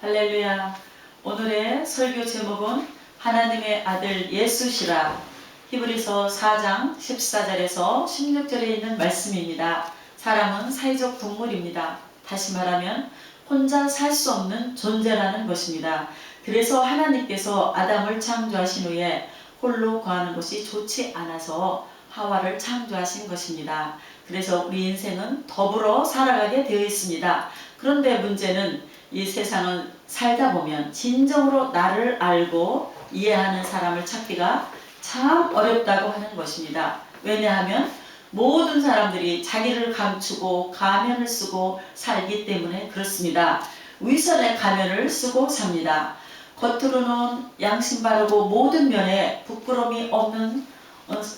할렐루야. 오늘의 설교 제목은 하나님의 아들 예수시라. 히브리서 4장 14절에서 16절에 있는 말씀입니다. 사람은 사회적 동물입니다. 다시 말하면 혼자 살 수 없는 존재라는 것입니다. 그래서 하나님께서 아담을 창조하신 후에 홀로 거하는 것이 좋지 않아서 하와를 창조하신 것입니다. 그래서 우리 인생은 더불어 살아가게 되어 있습니다. 그런데 문제는 이 세상은 살다 보면 진정으로 나를 알고 이해하는 사람을 찾기가 참 어렵다고 하는 것입니다. 왜냐하면 모든 사람들이 자기를 감추고 가면을 쓰고 살기 때문에 그렇습니다. 위선의 가면을 쓰고 삽니다. 겉으로는 양심 바르고 모든 면에 부끄러움이 없는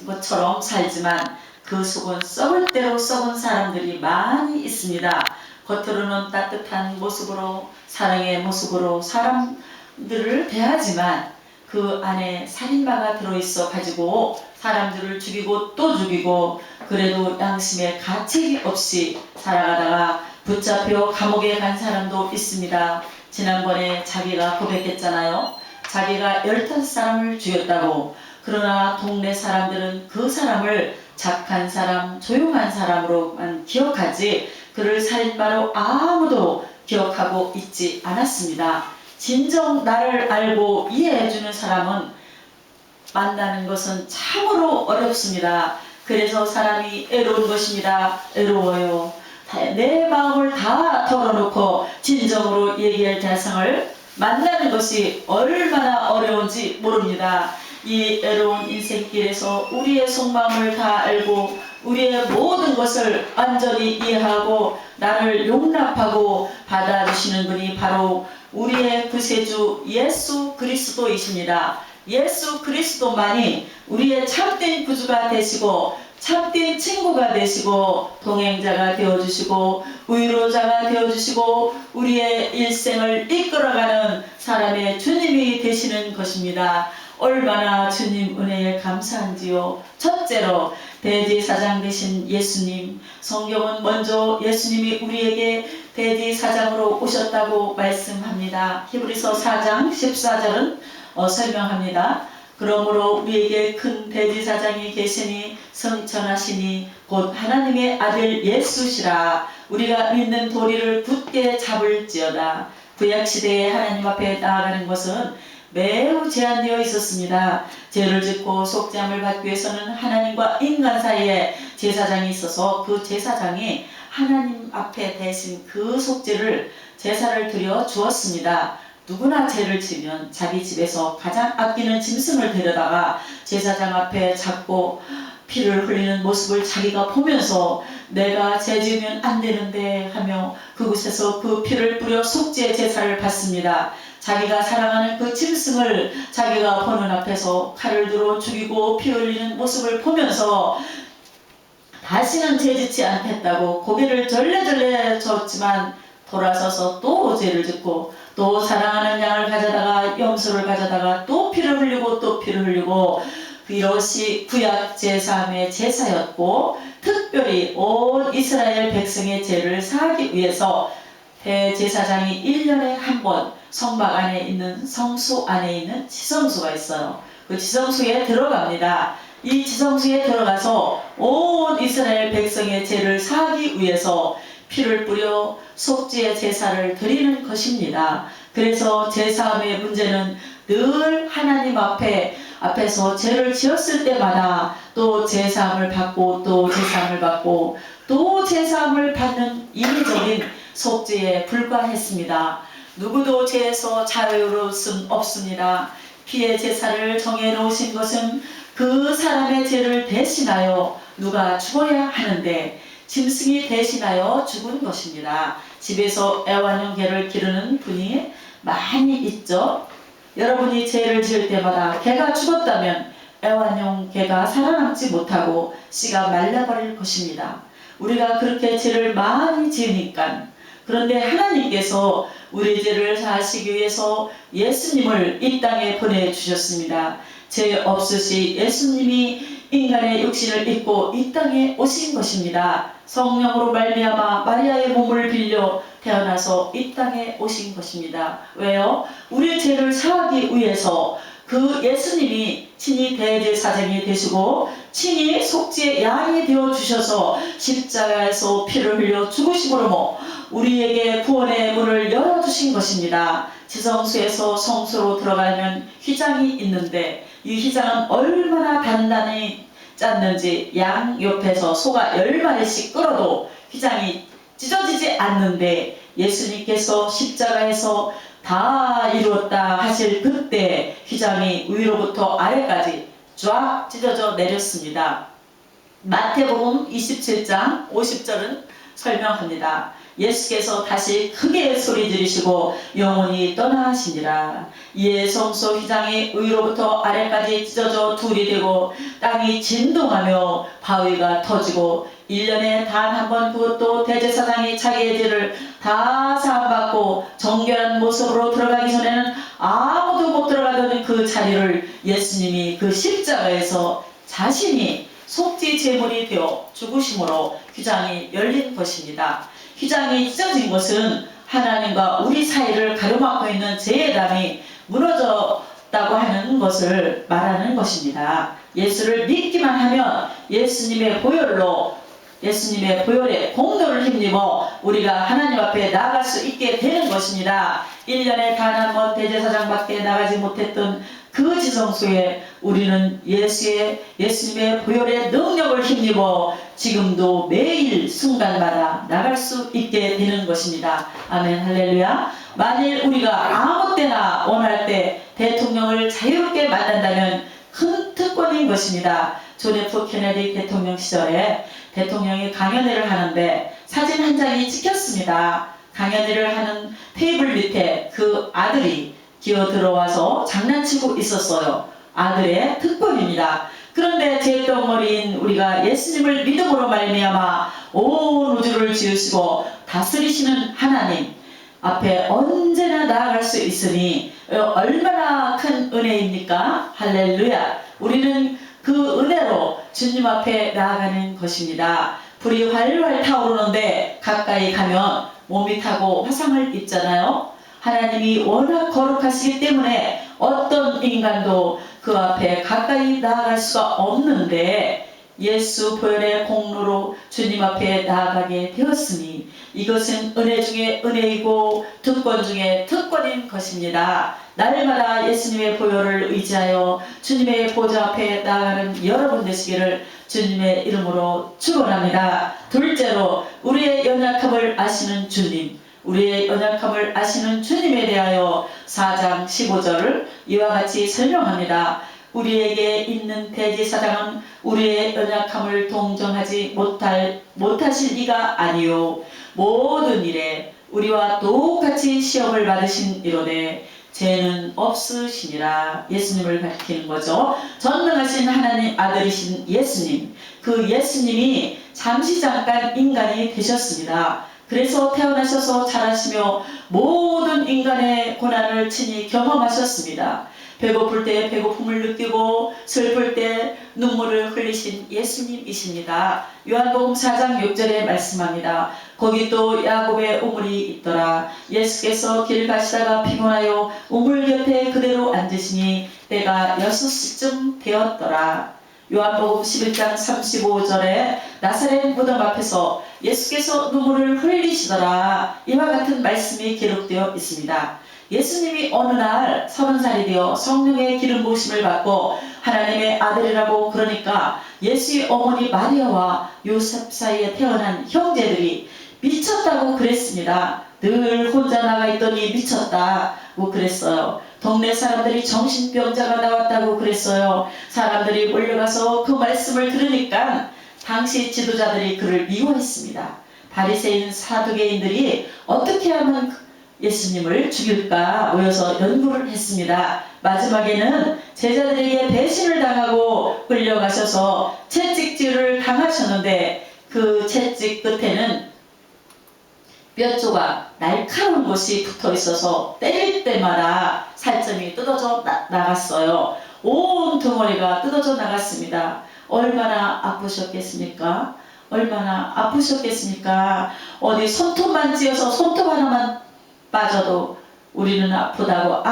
것처럼 살지만 그 속은 썩을 대로 썩은 사람들이 많이 있습니다. 겉으로는 따뜻한 모습으로 사랑의 모습으로 사람들을 대하지만 그 안에 살인마가 들어있어 가지고 사람들을 죽이고 또 죽이고 그래도 양심에 가책이 없이 살아가다가 붙잡혀 감옥에 간 사람도 있습니다. 지난번에 자기가 고백했잖아요. 자기가 15사람을 죽였다고. 그러나 동네 사람들은 그 사람을 착한 사람, 조용한 사람으로만 기억하지 그를 살인마로 아무도 기억하고 있지 않았습니다. 진정 나를 알고 이해해주는 사람은 만나는 것은 참으로 어렵습니다. 그래서 사람이 애로운 것입니다. 애로워요. 내 마음을 다 털어놓고 진정으로 얘기할 대상을 만나는 것이 얼마나 어려운지 모릅니다. 이 애로운 인생길에서 우리의 속마음을 다 알고 우리의 모든 것을 완전히 이해하고 나를 용납하고 받아주시는 분이 바로 우리의 구세주 예수 그리스도이십니다. 예수 그리스도만이 우리의 참된 구주가 되시고 참된 친구가 되시고 동행자가 되어주시고 위로자가 되어주시고 우리의 일생을 이끌어가는 사람의 주님이 되시는 것입니다. 얼마나 주님 은혜에 감사한지요. 첫째로 대제사장 되신 예수님. 성경은 먼저 예수님이 우리에게 대제사장으로 오셨다고 말씀합니다. 히브리서 4장 14절은 설명합니다. 그러므로 우리에게 큰 대제사장이 계시니 성천하시니 곧 하나님의 아들 예수시라. 우리가 믿는 도리를 굳게 잡을지어다. 구약시대에 하나님 앞에 나아가는 것은 매우 제한되어 있었습니다. 죄를 짓고 속죄함을 받기 위해서는 하나님과 인간 사이에 제사장이 있어서 그 제사장이 하나님 앞에 대신 그 속죄를 제사를 드려 주었습니다. 누구나 죄를 지면 자기 집에서 가장 아끼는 짐승을 데려다가 제사장 앞에 잡고 피를 흘리는 모습을 자기가 보면서 내가 죄 지으면 안 되는데 하며 그곳에서 그 피를 뿌려 속죄 제사를 받습니다. 자기가 사랑하는 그 짐승을 자기가 보는 앞에서 칼을 들어 죽이고 피 흘리는 모습을 보면서 다시는 죄 짓지 않겠다고 고개를 절레절레 졌지만 돌아서서 또 죄를 짓고 또 사랑하는 양을 가져다가 염소를 가져다가 또 피를 흘리고 또 피를 흘리고 이것이 구약 제사함의 제사였고 특별히 온 이스라엘 백성의 죄를 사하기 위해서 대제사장이 1년에 한 번 성막 안에 있는 성수 안에 있는 지성소가 있어요. 그 지성소에 들어갑니다. 이 지성소에 들어가서 온 이스라엘 백성의 죄를 사하기 위해서 피를 뿌려 속죄의 제사를 드리는 것입니다. 그래서 제사함의 문제는 늘 하나님 앞에서 죄를 지었을 때마다 또 제사함을 받고 또 제사함을 받고 또 제사함을 받는 인위적인 속죄에 불과했습니다. 누구도 죄에서 자유로울 수 없습니다. 피의 제사를 정해놓으신 것은 그 사람의 죄를 대신하여 누가 죽어야 하는데 짐승이 대신하여 죽은 것입니다. 집에서 애완용 개를 기르는 분이 많이 있죠. 여러분이 죄를 지을 때마다 개가 죽었다면 애완용 개가 살아남지 못하고 씨가 말라버릴 것입니다. 우리가 그렇게 죄를 많이 지으니까. 그런데 하나님께서 우리 죄를 사하시기 위해서 예수님을 이 땅에 보내주셨습니다. 죄 없으시 예수님이 인간의 육신을 입고 이 땅에 오신 것입니다. 성령으로 말미암아 마리아의 몸을 빌려 태어나서 이 땅에 오신 것입니다. 왜요? 우리의 죄를 사하기 위해서 그 예수님이 친히 대제사장이 되시고 친히 속죄의 양이 되어 주셔서 십자가에서 피를 흘려 죽으심으로 우리에게 구원의 문을 열어주신 것입니다. 지성소에서 성소로 들어가면 휘장이 있는데 이 휘장은 얼마나 단단히 짰는지 양 옆에서 소가 10마리씩 끌어도 휘장이 찢어지지 않는데 예수님께서 십자가에서 다 이루었다 하실 그때 휘장이 위로부터 아래까지 쫙 찢어져 내렸습니다. 마태복음 27장 50절은 설명합니다. 예수께서 다시 크게 소리 지르시고 영원히 떠나시니라. 이에 성소 휘장이 위로부터 아래까지 찢어져 둘이 되고 땅이 진동하며 바위가 터지고 1년에 단 한 번 그것도 대제사장이 자기의 죄를 다 사함받고 정결한 모습으로 들어가기 전에는 아무도 못 들어가던 그 자리를 예수님이 그 십자가에서 자신이 속죄 제물이 되어 죽으심으로 휘장이 열린 것입니다. 휘장이 찢어진 것은 하나님과 우리 사이를 가로막고 있는 죄의 담이 무너졌다고 하는 것을 말하는 것입니다. 예수를 믿기만 하면 예수님의 보혈의 공로를 힘입어 우리가 하나님 앞에 나아갈 수 있게 되는 것입니다. 1년에 단 한 번 대제사장밖에 나가지 못했던 그 지성소에 우리는 예수님의 보혈의 능력을 힘입어 지금도 매일 순간마다 나갈 수 있게 되는 것입니다. 아멘 할렐루야. 만일 우리가 아무 때나 원할 때 대통령을 자유롭게 만난다면 큰 특권인 것입니다. 존 F 케네디 대통령 시절에 대통령이 강연회를 하는데 사진 한 장이 찍혔습니다. 강연회를 하는 테이블 밑에 그 아들이 기어 들어와서 장난치고 있었어요. 아들의 특권입니다. 그런데 죄덩어리인 우리가 예수님을 믿음으로 말미암아 온 우주를 지으시고 다스리시는 하나님 앞에 언제나 나아갈 수 있으니 얼마나 큰 은혜입니까? 할렐루야. 우리는 그 은혜로 주님 앞에 나아가는 것입니다. 불이 활활 타오르는데 가까이 가면 몸이 타고 화상을 입잖아요. 하나님이 워낙 거룩하시기 때문에 어떤 인간도 그 앞에 가까이 나아갈 수가 없는데 예수 보혈의 공로로 주님 앞에 나아가게 되었으니 이것은 은혜 중에 은혜이고 특권 중에 특권인 것입니다. 날마다 예수님의 보혈을 의지하여 주님의 보좌 앞에 나아가는 여러분 되시기를 주님의 이름으로 축원합니다. 둘째로 우리의 연약함을 아시는 주님, 우리의 연약함을 아시는 주님에 대하여 4장 15절을 이와 같이 설명합니다. 우리에게 있는 대제사장은 우리의 연약함을 동정하지 못하실 이가 아니요 모든 일에 우리와 똑같이 시험을 받으신 이로되 죄는 없으시니라. 예수님을 밝히는 거죠. 전능하신 하나님 아들이신 예수님, 그 예수님이 잠시 잠깐 인간이 되셨습니다. 그래서 태어나셔서 자라시며 모든 인간의 고난을 친히 경험하셨습니다. 배고플 때 배고픔을 느끼고 슬플 때 눈물을 흘리신 예수님이십니다. 요한복음 4장 6절에 말씀합니다. 거기 또 야곱의 우물이 있더라. 예수께서 길 가시다가 피곤하여 우물 곁에 그대로 앉으시니 때가 6시쯤 되었더라. 요한복음 11장 35절에 나사렛 무덤 앞에서 예수께서 눈물을 흘리시더라. 이와 같은 말씀이 기록되어 있습니다. 예수님이 어느 날 30살이 되어 성령의 기름 부으심을 받고 하나님의 아들이라고 그러니까 예수의 어머니 마리아와 요셉 사이에 태어난 형제들이 미쳤다고 그랬습니다. 늘 혼자 나가 있더니 미쳤다고 그랬어요. 동네 사람들이 정신병자가 나왔다고 그랬어요. 사람들이 몰려가서 그 말씀을 들으니까 당시 지도자들이 그를 미워했습니다. 바리새인 사두개인들이 어떻게 하면 예수님을 죽일까 모여서 연구를 했습니다. 마지막에는 제자들에게 배신을 당하고 끌려가셔서 채찍질을 당하셨는데 그 채찍 끝에는 뼈 조각, 날카로운 것이 붙어 있어서 때릴 때마다 살점이 뜯어져 나갔어요. 온 덩어리가 뜯어져 나갔습니다. 얼마나 아프셨겠습니까? 얼마나 아프셨겠습니까? 어디 손톱만 찧어서 손톱 하나만 빠져도 우리는 아프다고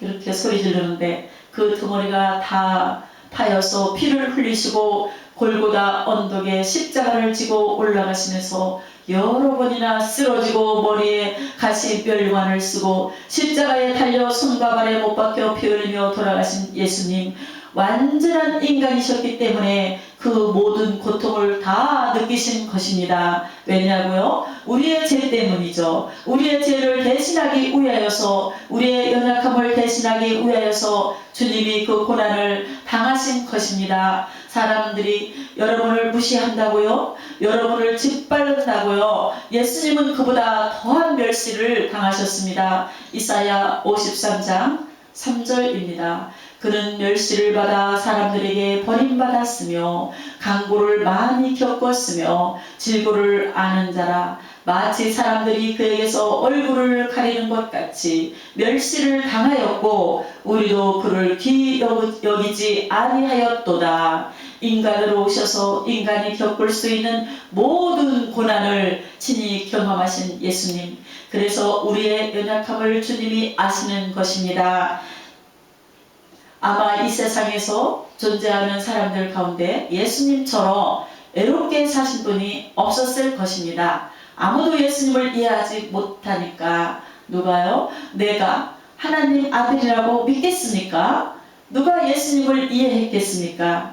이렇게 소리 지르는데 그 덩어리가 다 파여서 피를 흘리시고 골고다 언덕에 십자가를 지고 올라가시면서 여러 번이나 쓰러지고 머리에 가시멸관을 쓰고 십자가에 달려 손과 발에 못 박혀 피 흘리며 돌아가신 예수님, 완전한 인간이셨기 때문에 그 모든 고통을 다 느끼신 것입니다. 왜냐고요? 우리의 죄 때문이죠. 우리의 죄를 대신하기 위하여서, 우리의 연약함을 대신하기 위하여서 주님이 그 고난을 당하신 것입니다. 사람들이 여러분을 무시한다고요? 여러분을 짓밟는다고요? 예수님은 그보다 더한 멸시를 당하셨습니다. 이사야 53장 3절입니다. 그는 멸시를 받아 사람들에게 버림받았으며 강고를 많이 겪었으며 질고를 아는 자라. 마치 사람들이 그에게서 얼굴을 가리는 것 같이 멸시를 당하였고 우리도 그를 귀히 여기지 아니하였도다. 인간으로 오셔서 인간이 겪을 수 있는 모든 고난을 친히 경험하신 예수님, 그래서 우리의 연약함을 주님이 아시는 것입니다. 아마 이 세상에서 존재하는 사람들 가운데 예수님처럼 애롭게 사신 분이 없었을 것입니다. 아무도 예수님을 이해하지 못하니까. 누가요? 내가 하나님 아들이라고 믿겠습니까? 누가 예수님을 이해했겠습니까?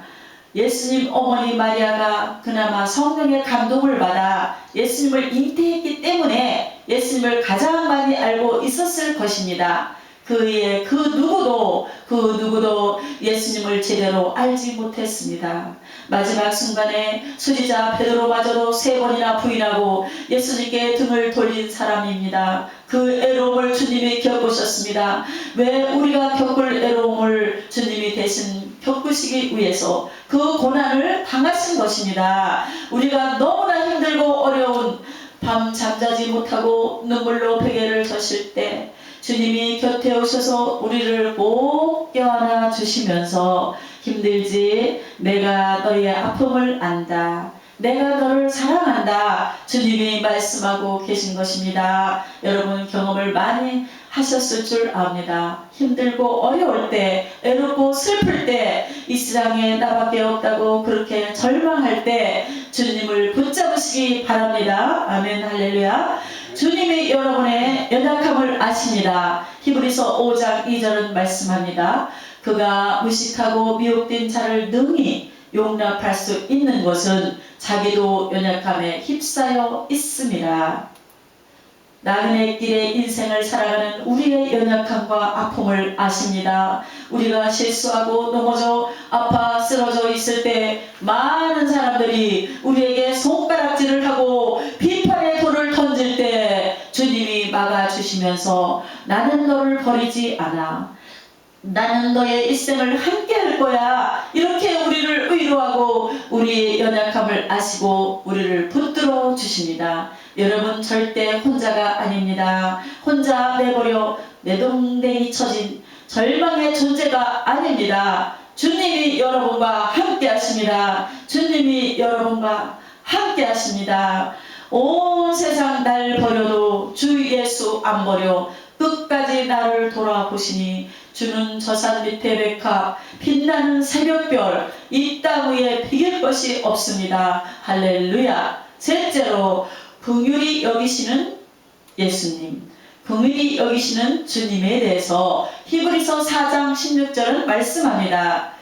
예수님 어머니 마리아가 그나마 성령의 감동을 받아 예수님을 잉태했기 때문에 예수님을 가장 많이 알고 있었을 것입니다. 그 누구도 예수님을 제대로 알지 못했습니다. 마지막 순간에 수지자 베드로마저도 3번이나 부인하고 예수님께 등을 돌린 사람입니다. 그 애로움을 주님이 겪으셨습니다. 왜 우리가 겪을 애로움을 주님이 대신 겪으시기 위해서 그 고난을 당하신 것입니다. 우리가 너무나 힘들고 어려운 밤 잠자지 못하고 눈물로 베개를 젖을 때 주님이 곁에 오셔서 우리를 꼭 껴안아 주시면서 힘들지? 내가 너의 아픔을 안다. 내가 너를 사랑한다. 주님이 말씀하고 계신 것입니다. 여러분 경험을 많이 하셨을 줄 압니다. 힘들고 어려울 때, 애롭고 슬플 때, 이 세상에 나밖에 없다고 그렇게 절망할 때 주님을 붙잡으시기 바랍니다. 아멘, 할렐루야. 주님이 여러분의 연약함을 아십니다. 히브리서 5장 2절은 말씀합니다. 그가 무식하고 미혹된 자를 능히 용납할 수 있는 것은 자기도 연약함에 휩싸여 있습니다. 나그네 길의 인생을 살아가는 우리의 연약함과 아픔을 아십니다. 우리가 실수하고 넘어져 아파 쓰러져 있을 때 많은 사람들이 우리에게 손가락질을 하고 비판의 돌을 던질 때 주님이 막아주시면서 나는 너를 버리지 않아. 나는 너의 일생을 함께 할 거야. 이렇게 우리를 위로하고 우리의 연약함을 아시고 우리를 붙들어 주십니다. 여러분 절대 혼자가 아닙니다. 혼자 내버려 내동댕이 쳐진 절망의 존재가 아닙니다. 주님이 여러분과 함께 하십니다. 주님이 여러분과 함께 하십니다. 온 세상 날 버려도 주 예수 안 버려 끝까지 나를 돌아보시니 주는 저산 밑에 백합 빛나는 새벽별 이 땅 위에 비길 것이 없습니다. 할렐루야. 셋째로 긍휼히 여기시는 예수님, 긍휼히 여기시는 주님에 대해서 히브리서 4장 16절은 말씀합니다.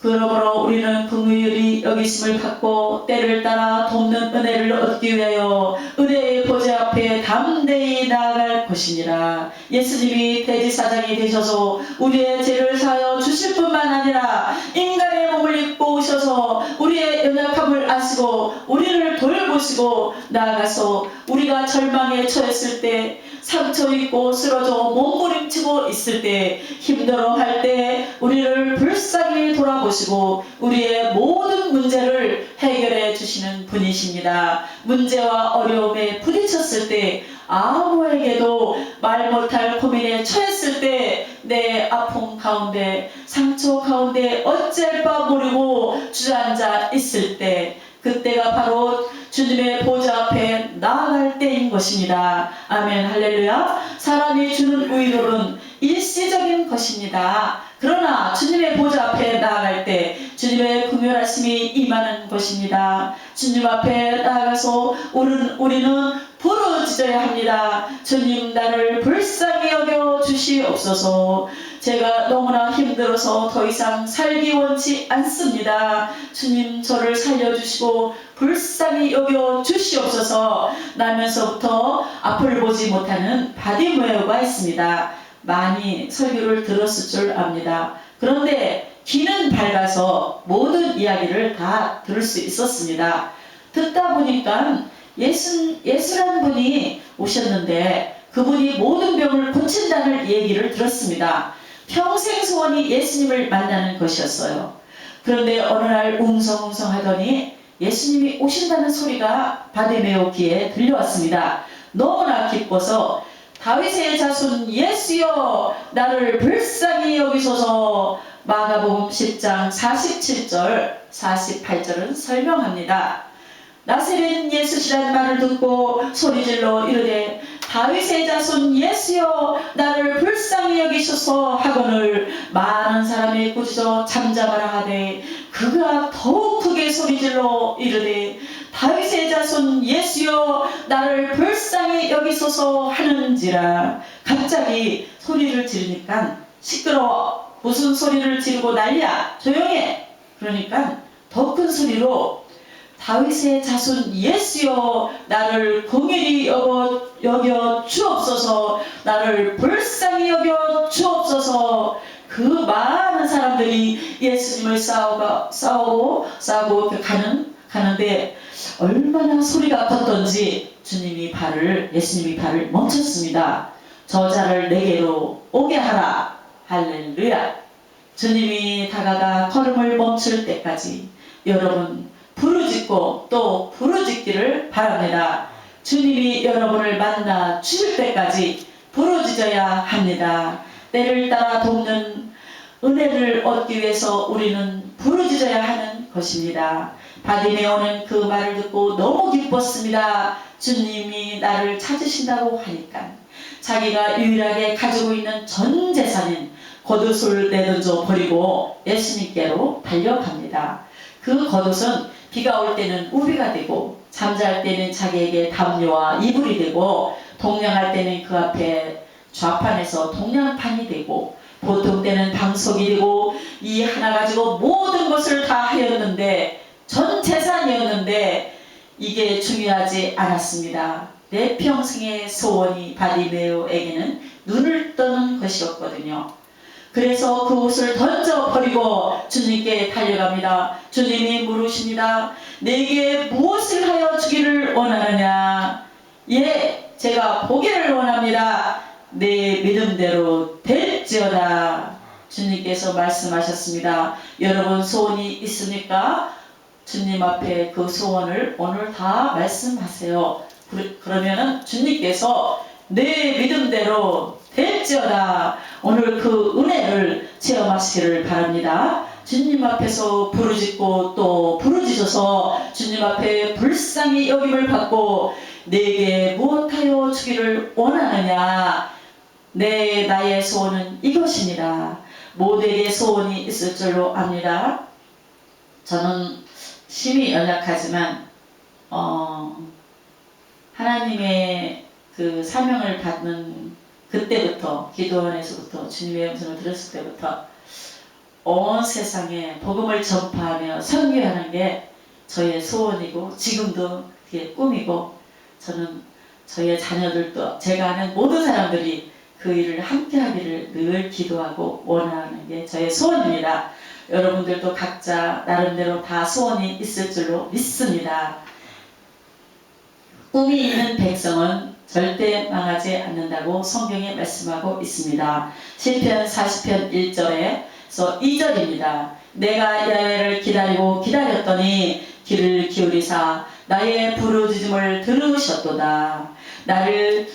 그러므로 우리는 긍휼히 여기심을 받고 때를 따라 돕는 은혜를 얻기 위하여 은혜의 보좌 앞에 담대히 나아갈 것이니라. 예수님이 대지사장이 되셔서 우리의 죄를 사하여 주실 뿐만 아니라 인간의 몸을 입고 오셔서 우리의 연약함을 아시고 우리를 돌보시고 나아가서 우리가 절망에 처했을 때, 상처 입고 쓰러져 몸부림치고 있을 때, 힘들어할 때 우리를 불쌍히 돌아보시고 우리의 모든 문제를 해결해 주시는 분이십니다. 문제와 어려움에 부딪혔을 때, 아무에게도 말 못할 고민에 처했을 때, 내 아픔 가운데 상처 가운데 어쩔 바 모르고 주저앉아 있을 때 그때가 바로 주님의 보좌 앞에 나아갈 때인 것입니다. 아멘, 할렐루야. 사람이 주는 의로는 일시적인 것입니다. 그러나 주님의 보좌 앞에 나아갈 때 주님의 긍휼하심이 임하는 것입니다. 주님 앞에 나아가서 우리는 부르짖어야 합니다. 주님, 나를 불쌍히 여겨 주시옵소서. 제가 너무나 힘들어서 더 이상 살기 원치 않습니다. 주님, 저를 살려주시고 불쌍히 여겨 주시옵소서. 나면서부터 앞을 보지 못하는 바디메오가 있습니다. 많이 설교를 들었을 줄 압니다. 그런데 귀는 밝아서 모든 이야기를 다 들을 수 있었습니다. 듣다 보니까 예수라는 분이 오셨는데 그분이 모든 병을 고친다는 얘기를 들었습니다. 평생 소원이 예수님을 만나는 것이었어요. 그런데 어느 날 웅성웅성 하더니 예수님이 오신다는 소리가 바디메오 귀에 들려왔습니다. 너무나 기뻐서 다윗의 자손 예수여, 나를 불쌍히 여기소서. 마가복음 10장 47절 48절은 설명합니다. 나사렛 예수시란 말을 듣고 소리질러 이르되 다윗의 자손 예수여, 나를 불쌍히 여기소서 하거늘 많은 사람이 꾸짖어 잠잠하라 하되 그가 더욱 크게 소리질러 이르되 다윗의 자손 예수여, 나를 불쌍히 여기소서 하는지라. 갑자기 소리를 지르니까 시끄러워, 무슨 소리를 지르고 난리야, 조용해. 그러니까 더 큰 소리로 다윗의 자손 예수여, 나를 긍휼히 여겨 주옵소서. 나를 불쌍히 여겨 주옵소서. 그 많은 사람들이 예수님을 싸우고 가는데 얼마나 소리가 컸던지 예수님이 발을 멈췄습니다. 저자를 내게로 오게 하라. 할렐루야. 주님이 다가가 걸음을 멈출 때까지 여러분 부르짖고 또 부르짖기를 바랍니다. 주님이 여러분을 만나 주실 때까지 부르짖어야 합니다. 때를 따라 돕는 은혜를 얻기 위해서 우리는 부르짖어야 하는 것입니다. 바디메오는 그 말을 듣고 너무 기뻤습니다. 주님이 나를 찾으신다고 하니까 자기가 유일하게 가지고 있는 전 재산인 겉옷을 내던져 버리고 예수님께로 달려갑니다. 그 겉옷은 비가 올 때는 우비가 되고 잠잘 때는 자기에게 담요와 이불이 되고 동냥할 때는 그 앞에 좌판에서 동냥판이 되고 보통 때는 방석이 되고 이 하나 가지고 모든 것을 다 하였는데 전 재산이었는데 이게 중요하지 않았습니다. 내 평생의 소원이 바디메오에게는 눈을 떠는 것이었거든요. 그래서 그 옷을 던져버리고 주님께 달려갑니다. 주님이 물으십니다. 내게 무엇을 하여 주기를 원하느냐? 예, 제가 보기를 원합니다. 내 믿음대로 될지어다. 주님께서 말씀하셨습니다. 여러분 소원이 있습니까? 주님 앞에 그 소원을 오늘 다 말씀하세요. 그러면은 주님께서 내 믿음대로 될지어다. 오늘 그 은혜를 체험하시기를 바랍니다. 주님 앞에서 부르짖고 또 부르짖어서 주님 앞에 불쌍히 여김을 받고 내게 무엇하여 주기를 원하느냐. 나의 소원은 이것입니다. 모두에게 소원이 있을 줄로 압니다. 저는 심히 연약하지만 하나님의 그 사명을 받는 그때부터 기도원에서부터 주님의 음성을 들었을 때부터 온 세상에 복음을 전파하며 선교하는 게 저의 소원이고 지금도 그게 꿈이고 저는 저의 자녀들도 제가 아는 모든 사람들이 그 일을 함께 하기를 늘 기도하고 원하는 게 저의 소원입니다. 여러분들도 각자 나름대로 다 소원이 있을 줄로 믿습니다. 꿈이 있는 백성은 절대 망하지 않는다고 성경에 말씀하고 있습니다. 시편 40편 1절에서 2절입니다. 내가 야훼를 기다리고 기다렸더니 귀를 기울이사 나의 부르짖음을 들으셨도다. 나를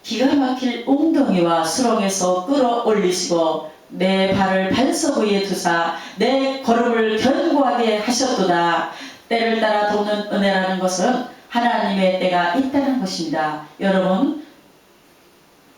기가 막힐 웅덩이와 수렁에서 끌어올리시고 내 발을 반석 위에 두사 내 걸음을 견고하게 하셨도다. 때를 따라 돕는 은혜라는 것은 하나님의 때가 있다는 것입니다. 여러분,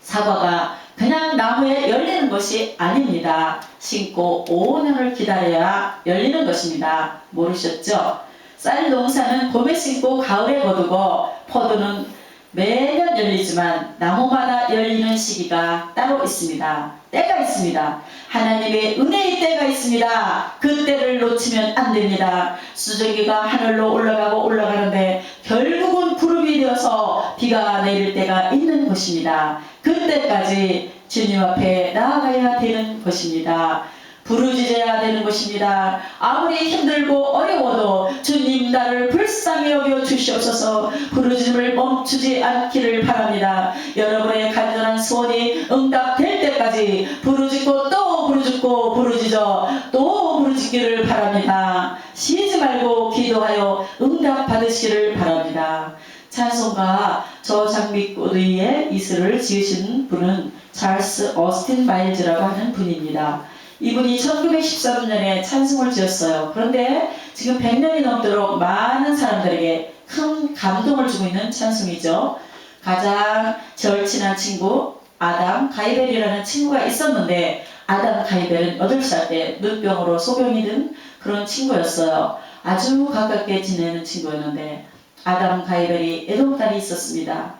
사과가 그냥 나무에 열리는 것이 아닙니다. 심고 5년을 기다려야 열리는 것입니다. 모르셨죠? 쌀 농사는 봄에 심고 가을에 거두고 포도는 매년 열리지만 나무마다 열리는 시기가 따로 있습니다. 때가 있습니다. 하나님의 은혜의 때가 있습니다. 그 때를 놓치면 안 됩니다. 수증기가 하늘로 올라가는데 결국은 구름이 되어서 비가 내릴 때가 있는 것입니다. 그때까지 주님 앞에 나아가야 되는 것입니다. 부르짖어야 되는 것입니다. 아무리 힘들고 어려워도 주님 나를 불쌍히 여겨 주시옵소서 부르짖음을 멈추지 않기를 바랍니다. 여러분의 간절한 소원이 응답될 때까지 부르짖고 또 부르짖고 부르짖어 또 부르짖기를 바랍니다. 쉬지 말고 기도하여 응답 받으시기를 바랍니다. 찬송가 저 장미꽃 위에 이슬을 지으신 분은 찰스 어스틴 마일즈라고 하는 분입니다. 이분이 1913년에 찬송을 지었어요. 그런데 지금 100년이 넘도록 많은 사람들에게 큰 감동을 주고 있는 찬송이죠. 가장 절친한 친구 아담 가이벨이라는 친구가 있었는데 아담 가이벨은 8살 때 눈병으로 소변이 든 그런 친구였어요. 아주 가깝게 지내는 친구였는데 아담 가이벨이 애동딸이 있었습니다.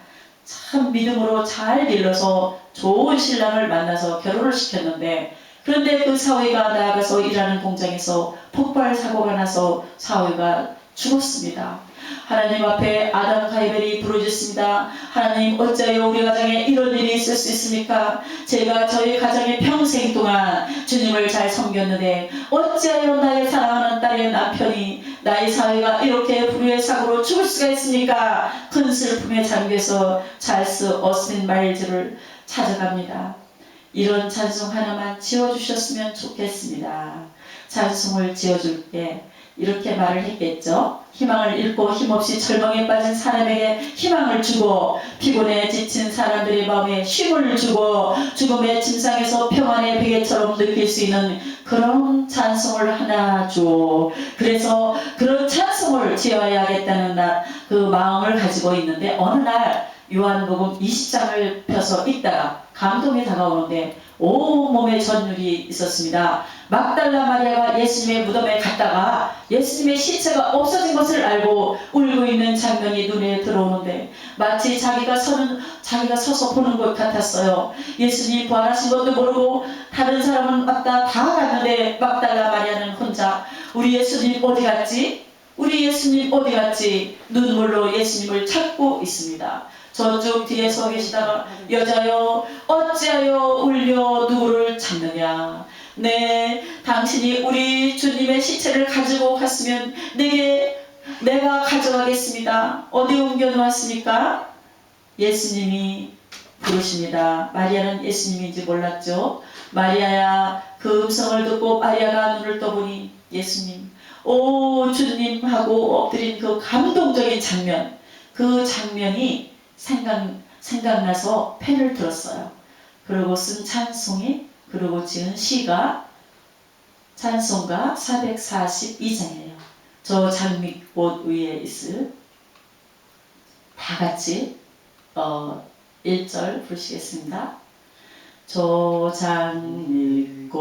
참 믿음으로 잘 길러서 좋은 신랑을 만나서 결혼을 시켰는데 그런데 그 사위가 나아가서 일하는 공장에서 폭발 사고가 나서 사위가 죽었습니다. 하나님 앞에 아담 가이벨이 부르짖습니다. 하나님 어찌하여 우리 가정에 이런 일이 있을 수 있습니까? 제가 저희 가정의 평생 동안 주님을 잘 섬겼는데 어찌하여 나의 사랑하는 딸의 남편이 나의 사위가 이렇게 불의의 사고로 죽을 수가 있습니까? 큰 슬픔에 잠겨서 찰스 어스틴 마일즈를 찾아갑니다. 이런 찬송 하나만 지어주셨으면 좋겠습니다. 찬송을 지어줄 때 이렇게 말을 했겠죠. 희망을 잃고 힘없이 절망에 빠진 사람에게 희망을 주고 피곤해 지친 사람들의 마음에 쉼을 주고 죽음의 침상에서 평안의 베개처럼 느낄 수 있는 그런 찬송을 하나 줘. 그래서 그런 찬송을 지어야겠다는 그 마음을 가지고 있는데 어느 날 요한복음 20장을 펴서 읽다가 감동이 다가오는데 온몸에 전율이 있었습니다. 막달라 마리아가 예수님의 무덤에 갔다가 예수님의 시체가 없어진 것을 알고 울고 있는 장면이 눈에 들어오는데 마치 자기가 서서 보는 것 같았어요. 예수님 부활하신 것도 모르고 다른 사람은 왔다 다 갔는데 막달라 마리아는 혼자 우리 예수님 어디 갔지? 우리 예수님 어디 갔지? 눈물로 예수님을 찾고 있습니다. 저쪽 뒤에 서 계시다가 여자여 어찌하여 울려 누구를 찾느냐. 네, 당신이 우리 주님의 시체를 가지고 갔으면 내가 가져가겠습니다. 어디 옮겨 놓았습니까? 예수님이 부르십니다. 마리아는 예수님인지 몰랐죠. 마리아야, 그 음성을 듣고 마리아가 눈을 떠보니 예수님, 오 주님 하고 엎드린 그 감동적인 장면, 그 장면이 생각나서 펜을 들었어요. 그리고 쓴 찬송이, 그리고 지은 시가 찬송가 442장이에요. 저 장미꽃 위에 있을 다 같이 1절 부르시겠습니다. 저 장미꽃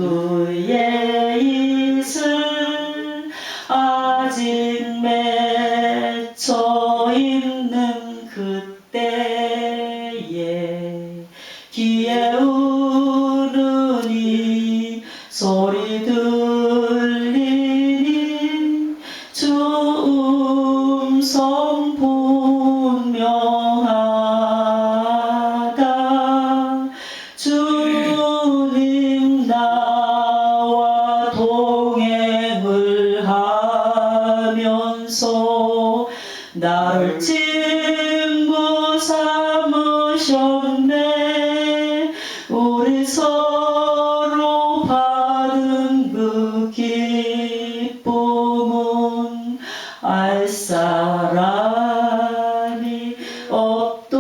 위에 있을 아직 맺혀 있는 그때에 귀에 우는 소리 들리니 주 음성 분명하다. 주님 나와 동행을 하면서 나를 친구 삼으셨네. 우리 서로 받은 그 기쁨은 알 사람이 없도다.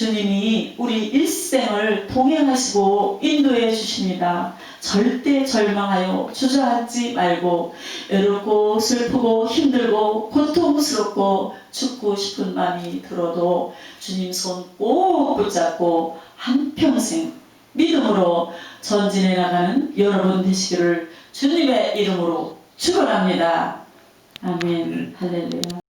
주님이 우리 일생을 동행하시고 인도해 주십니다. 절대 절망하여 주저앉지 말고 외롭고 슬프고 힘들고 고통스럽고 죽고 싶은 마음이 들어도 주님 손 꼭 붙잡고 한평생 믿음으로 전진해 나가는 여러분 되시기를 주님의 이름으로 축원합니다. 아멘. 할렐루야.